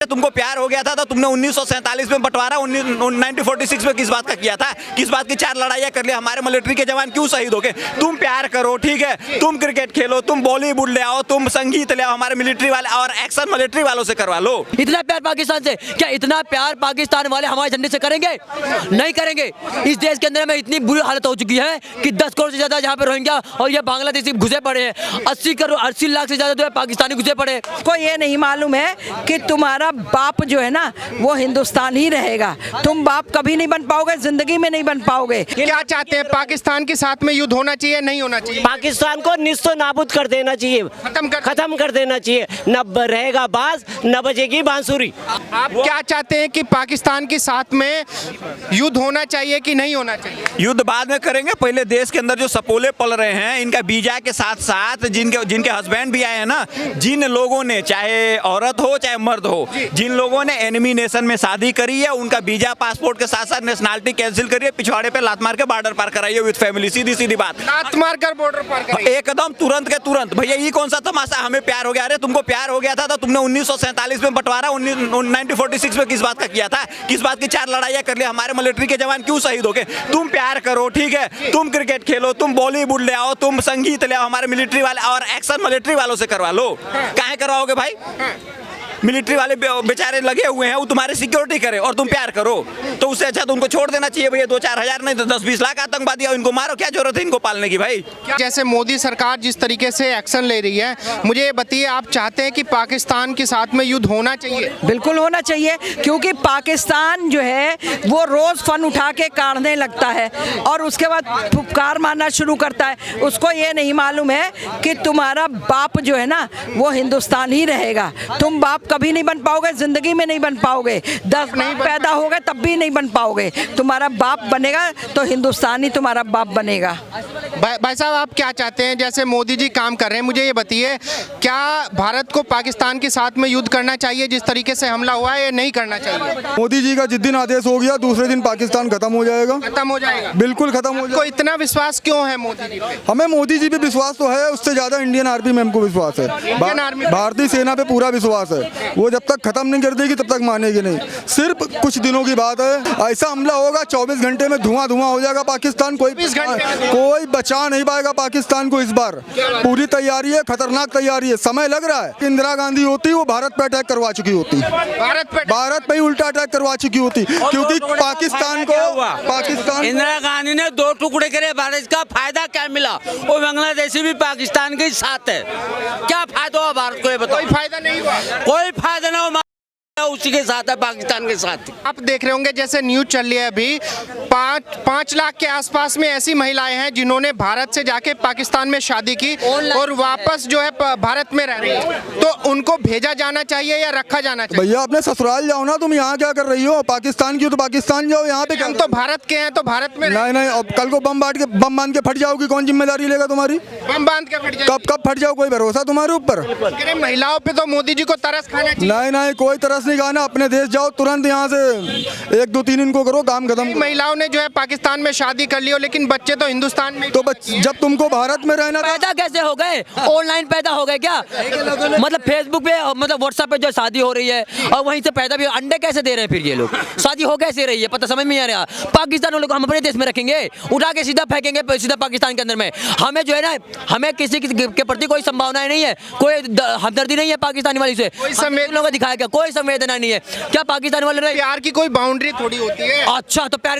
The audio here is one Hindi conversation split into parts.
तुमको प्यार हो गया था तो तुमने 1947 में बंटवारा 1946 में किस बात का किया था? किस बात की 4 लड़ाइयां कर ली? हमारे मिलिट्री के जवान क्यों शहीद हो गए? तुम प्यार करो, ठीक है, तुम क्रिकेट खेलो, तुम बॉलीवुड ले आओ, तुम संगीत ले आओ, हमारे मिलिट्री वाले और एक्शन मिलिट्री वालों से करवा लो। इतना प्यार पाकिस्तान से, क्या इतना प्यार पाकिस्तान वाले हमारे झंडे से करेंगे? नहीं करेंगे। इस देश के अंदर में इतनी बुरी हालत हो चुकी है कि 10 करोड़ से ज्यादा यहाँ पे रोहिंग्या और ये बांग्लादेशी घुसे पड़े हैं। 80 लाख से ज्यादा जो है पाकिस्तानी घुसे पड़े। को ये नहीं मालूम है कि तुम्हारा बाप जो है ना वो हिंदुस्तान ही रहेगा। तुम बाप कभी नहीं बन पाओगे, जिंदगी में नहीं बन पाओगे। क्या चाहते हैं, पाकिस्तान के साथ में युद्ध होना चाहिए, नहीं होना चाहिए? पाकिस्तान को निस्तो नाबूद कर देना चाहिए, खत्म कर देना चाहिए। न रहेगा बाज, न बजेगी बांसुरी। आप क्या चाहते हैं कि पाकिस्तान के साथ में युद्ध होना चाहिए कि नहीं होना चाहिए? युद्ध बाद में करेंगे, पहले देश के अंदर जो सपोले पल रहे हैं इनका वीजा के साथ साथ जिनके हस्बैंड भी आए हैं ना, जिन लोगों ने, चाहे औरत हो चाहे मर्द हो, जिन लोगों ने एनिमी नेशन में शादी करी है उनका वीजा पासपोर्ट के साथ साथ नेशनलिटी कैंसिल करिए, पिछवाड़े पे लात मार के बॉर्डर पार कराइए विद फैमिली। सीधी सीधी बात, लात मार कर बॉर्डर पार कराइए एकदम तुरंत के तुरंत। भैया ये कौन सा तमाशा? हमें प्यार हो गया, अरे तुमको प्यार हो गया था तो तुमने 1947 में बंटवारा 1946 में किस बात का किया था? किस बात की 4 लड़ाइयां कर ली? हमारे मिलिट्री के जवान क्यों शहीद हो गए? तुम प्यार करो, ठीक है, तुम क्रिकेट खेलो, तुम बॉलीवुड ले आओ, तुम संगीत ले आओ, हमारे मिलिट्री वाले और एक्शन मिलिट्री वालों से करवा लो। काहे करवाओगे भाई? मिलिट्री वाले बेचारे लगे हुए हैं, वो तुम्हारी सिक्योरिटी करे और तुम प्यार करो, तो उससे अच्छा तो उनको छोड़ देना चाहिए भैया। 2-4 हजार नहीं तो 10-20 लाख आतंकवादी है, इनको मारो, क्या जरूरत है इनको पालने की भाई? जैसे मोदी सरकार जिस तरीके से एक्शन ले रही है, मुझे ये बताइए, आप चाहते हैं कि पाकिस्तान के साथ में युद्ध होना चाहिए? बिल्कुल होना चाहिए, क्योंकि पाकिस्तान जो है वो रोज फन उठा के काढ़ने लगता है और उसके बाद फुफकार मारना शुरू करता है। उसको ये नहीं मालूम है कि तुम्हारा बाप जो है ना वो हिंदुस्तान ही रहेगा। तुम बाप कभी नहीं बन पाओगे, जिंदगी में नहीं बन पाओगे। 10 नहीं पैदा होगे तब भी नहीं बन पाओगे। तुम्हारा बाप बनेगा तो हिंदुस्तान ही तुम्हारा बाप बनेगा। भाई साहब, आप क्या चाहते हैं? जैसे मोदी जी काम कर रहे हैं, मुझे ये बताइए, क्या भारत को पाकिस्तान के साथ में युद्ध करना चाहिए जिस तरीके से हमला हुआ है, या नहीं करना चाहिए? मोदी जी का जिस दिन आदेश हो गया दूसरे दिन पाकिस्तान खत्म हो जाएगा। खत्म हो जाएगा? बिल्कुल खत्म हो आपको जाएगा। इतना विश्वास क्यों है मोदी जी पे? हमें मोदी जी पे विश्वास तो है, उससे ज्यादा इंडियन आर्मी में हमको विश्वास है। भारतीय सेना पे पूरा विश्वास है। वो जब तक खत्म नहीं कर देगी तब तक मानेगी नहीं। सिर्फ कुछ दिनों की बात है, ऐसा हमला होगा 24 घंटे में धुआं हो जाएगा पाकिस्तान। कोई बचा नहीं पाएगा पाकिस्तान को। इस बार पूरी तैयारी है, खतरनाक तैयारी है। समय लग रहा है। इंदिरा गांधी होती वो भारत पे अटैक करवा चुकी होती, भारत पे ही उल्टा अटैक करवा चुकी होती, क्योंकि पाकिस्तान इंदिरा गांधी ने 2 टुकड़े करे, भारत का फायदा क्या मिला? वो बांग्लादेशी भी पाकिस्तान के साथ है, क्या फायदा हुआ भारत को? ये बताओ। कोई फायदा नहीं हुआ, कोई फायदा ना हो, उसी के साथ है, पाकिस्तान के साथ। आप देख रहे होंगे जैसे न्यूज चल रही है अभी, 5 लाख के आसपास में ऐसी महिलाएं हैं जिन्होंने भारत से जाके पाकिस्तान में शादी की और वापस जो है भारत में रह रही है। तो उनको भेजा जाना चाहिए या रखा जाना चाहिए? भैया अपने ससुराल जाओ ना, तुम यहाँ क्या कर रही हो? पाकिस्तान की हो तो पाकिस्तान जाओ, यहाँ पे हम तो भारत के हैं तो भारत में नहीं। अब कल को बम बांध के फट जाओगी, कौन जिम्मेदारी लेगा तुम्हारी? बम बांध के फट जाए? कब फट जाओ, कोई भरोसा तुम्हारे ऊपर? महिलाओं पे तो मोदी जी को तरस खाना चाहिए। नहीं, कोई तरस नहीं खाना। अपने देश जाओ तुरंत, यहाँ से 1 2 3 इनको करो, काम खत्म। महिलाओं ने जो है पाकिस्तान में शादी कर ली हो, लेकिन बच्चे तो हिंदुस्तान में। तो जब तुमको भारत में रहना, पैदा कैसे हो गए? ऑनलाइन पैदा हो गए क्या? मतलब फेसबुक पे, मतलब व्हाट्सएप पे जो शादी हो रही है और वहीं से पैदा भी। अंडे कैसे दे रहे हैं फिर ये लोग? शादी हो कैसे रही है पता समझ में नहीं आ रहा। पाकिस्तान वालों को हम अपने देश में रखेंगे, उठा के सीधा फेंकेंगे सीधा पाकिस्तान के अंदर में। हमें जो है ना, हमें किसी के प्रति कोई संभावनाएं नहीं है, कोई हमदर्दी नहीं है पाकिस्तानी वाली से। लोगों को दिखाया गया, कोई संवेदना नहीं है। क्या पाकिस्तान वाले रहे? प्यार की कोई बाउंड्री थोड़ी होती है। अच्छा, तो प्यार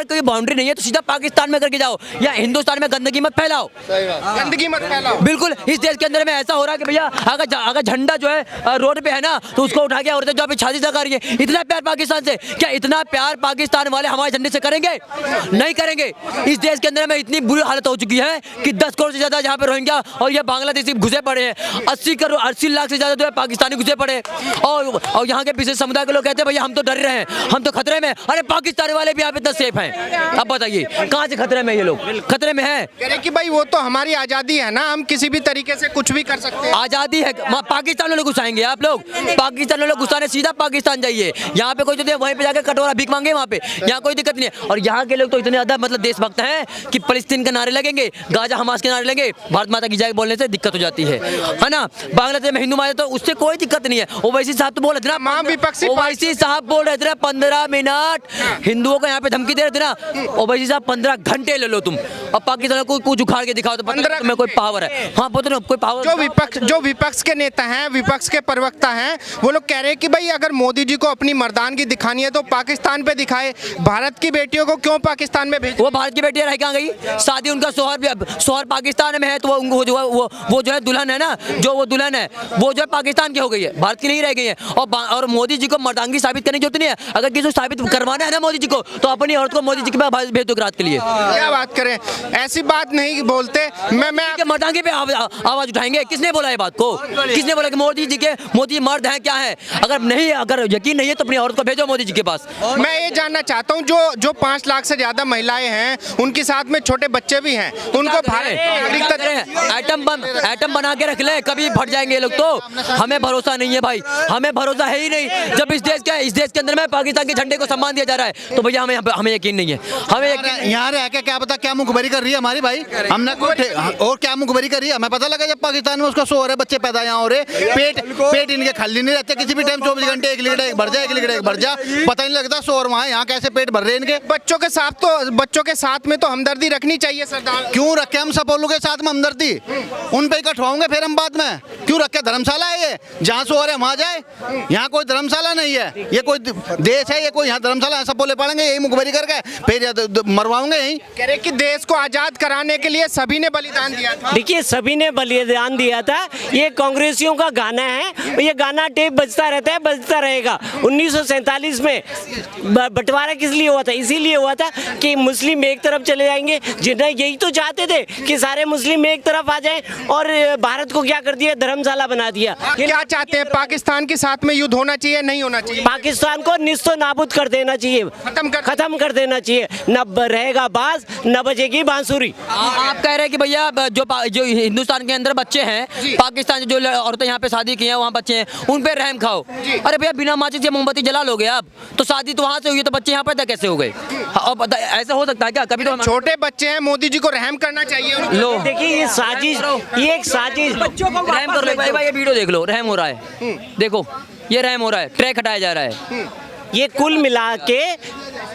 की बाउंड्री नहीं है तो सीधा पाकिस्तान में करके जाओ, या हिंदुस्तान में गंदगी मत फैलाओ। गंदगी मत फैलाओ। बिल्कुल। इस देश के अंदर में ऐसा हो रहा है कि भैया अगर झंडा जो है रोड पे है ना, तो उसको उठा के औरतें जो अभी शादी कर रही है। इतना प्यार पाकिस्तान से, क्या इतना प्यार पाकिस्तान वाले हमारे झंडे से करेंगे? नहीं करेंगे। इस देश के अंदर में इतनी बुरी हालत हो चुकी है कि 10 करोड़ से ज्यादा यहाँ पे रोहिंग्या और ये बांग्लादेशी घुसे पड़े हैं। 80 लाख से ज्यादा जो है पाकिस्तानी घुसे पड़े और यहाँ के विशेष समुदाय के लोग कहते हैं भैया हम तो डर रहे हैं, हम तो खतरे में। अरे पाकिस्तानी वाले भी यहाँ पे इतना सेफ हैं? अब बताइए कहाँ से खतरे में? ये लोग खतरे में हैं। कह रहे कि भाई वो तो हमारी आजादी है ना, हम किसी भी तरीके से कुछ भी कर सकते हैं। आजादी है, पाकिस्तान वाले घुसाएंगे आप लोग? पाकिस्तान वाले घुसाने सीधा पाकिस्तान जाइए। यहाँ पे कोई जो वहीं पे जाकर कटोरा भीख मांगे, वहाँ पे यहाँ कोई दिक्कत नहीं है। और यहाँ के लोग तो इतने ज्यादा मतलब देशभक्त हैं कि फलस्तीन के नारे लगेंगे, गाजा हमास के नारे लगेंगे, भारत माता की जय बोलने से दिक्कत हो जाती है ना। बांग्लादेश में हिंदू मारे तो उससे कोई दिक्कत नहीं है। ओवैसी साहब तो बोल रहे थे इतना तमाम विपक्षी ओवैसी साहब बोल रहे थे 15 मिनट हिंदुओं को यहाँ पे धमकी दे रहे थे ना, ओवैसी साहब 15 घंटे ले लो तुम, अब पाकिस्तान को कुछ उखाड़ के दिखाओ तो पता नहीं तुम्हें कोई पावर है। हाँ पता नहीं कोई पावर। जो विपक्ष के नेता हैं, विपक्ष के प्रवक्ता हैं, वो लोग कह रहे हैं कि भाई अगर मोदी जी को अपनी मर्दानगी दिखानी है तो पाकिस्तान पे दिखाए, भारत की बेटियों को क्यों पाकिस्तान में भेजे? वो भारत की बेटियां रह कहाँ गई? शादी उनका सोहर पाकिस्तान में है, तो वो जो है दुल्हन है ना, जो वो दुल्हन है वो जो है पाकिस्तान की हो गई है, भारत की नहीं रह गई है। और मोदी जी को मर्दानगी साबित करने की जरूरत नहीं है। अगर किसी को साबित करवाना है ना मोदी जी को, तो अपनी औरत को मोदी जी के पास भेज दो रात के लिए। क्या बात करें, ऐसी बात नहीं बोलते। मैं मर्दानगी पे आवाज उठाएंगे? किसने बोला ये बात को? किसने बोला कि मोदी मर्द है क्या है? अगर यकीन नहीं है तो अपनी औरत को भेजो मोदी जी के पास। मैं ये जानना चाहता हूँ, जो 5 लाख से ज्यादा महिलाएं हैं, उनके साथ में छोटे बच्चे भी हैं, उनको भारत की नागरिकता एटम बना के रख ले, कभी फट जाएंगे ये लोग। तो हमें भरोसा नहीं है भाई, हमें भरोसा है ही नहीं। जब इस देश के अंदर में पाकिस्तान के झंडे को सम्मान दिया जा रहा है तो भैया हमें यकीन नहीं है। हमें यहाँ रह के क्या पता क्या मुखबरी कर रही है हमारी भाई, हमने और क्या मुखबरी करी है हमें पता लगा। जब पाकिस्तान में उसका सो रहे बच्चे पैदा यहाँ हो रहे, पेट इनके खाली नहीं रहते, किसी भी टाइम 24 घंटे 1 लीटर एक भर जा, 1 लीटर एक भर जा, पता नहीं लगता सो। और वहाँ यहाँ कैसे पेट भर रहे इनके। बच्चों के साथ में तो हमदर्दी रखनी चाहिए सरदार। क्यों रखे हम सपोलों के साथ में हमदर्दी? उन पे कटवाओगे फिर हम बाद में। क्यों रखे? धर्मशाला है ये, जहाँ सो रहे वहाँ जाए। यहाँ कोई धर्मशाला नहीं है, ये कोई देश है, ये कोई यहाँ धर्मशाला है? सपोले पड़ेंगे यही मुखबरी करके, फिर मरवाओगे यहीं। कह रहे कि देश को आजाद कराने के लिए सभी ने बलिदान दिया था। देखिए सभी ने बलिदान दिया था, ये कांग्रेसियों का गाना है, ये गाना टेप बजता रहता है, बजता रहेगा। 1947 में बंटवारा किस लिए हुआ था? इसीलिए हुआ था कि मुस्लिम एक तरफ चले जाएंगे, जिन्हें यही तो चाहते थे कि सारे मुस्लिम एक तरफ आ जाएं, और भारत को क्या कर दिया? धर्मशाला बना दिया। क्या चाहते हैं, पाकिस्तान के साथ में युद्ध होना चाहिए, नहीं होना चाहिए? पाकिस्तान को निस्तो नाबूद कर देना चाहिए, खत्म कर देना चाहिए। न रहेगा बाज, न बजेगी बांसुरी। आप कह रहे हैं कि भैया जो हिंदुस्तान के अंदर बच्चे हैं, पाकिस्तान जो औरतें यहाँ पे शादी की हैं वहाँ बच्चे हैं, उन पे रहम खाओ। अरे भैया बिना माचिस से मोमबत्ती जला लोगे आप? तो शादी तो वहाँ से हुई, तो बच्चे यहाँ पैदा कैसे हो गए? ऐसा हो सकता है क्या? कभी तो छोटे बच्चे हैं, मोदी जी को रहम करना चाहिए। लो देखिए ये साजिश, ये एक साजिश। बच्चों को रहम कर लो भाई, ये वीडियो देख लो, रहम हो रहा है। देखो ये रहम हो रहा है, ट्रैक हटाया जा रहा है। ये कुल मिला के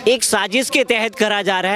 एक साजिश के तहत करा जा रहा है।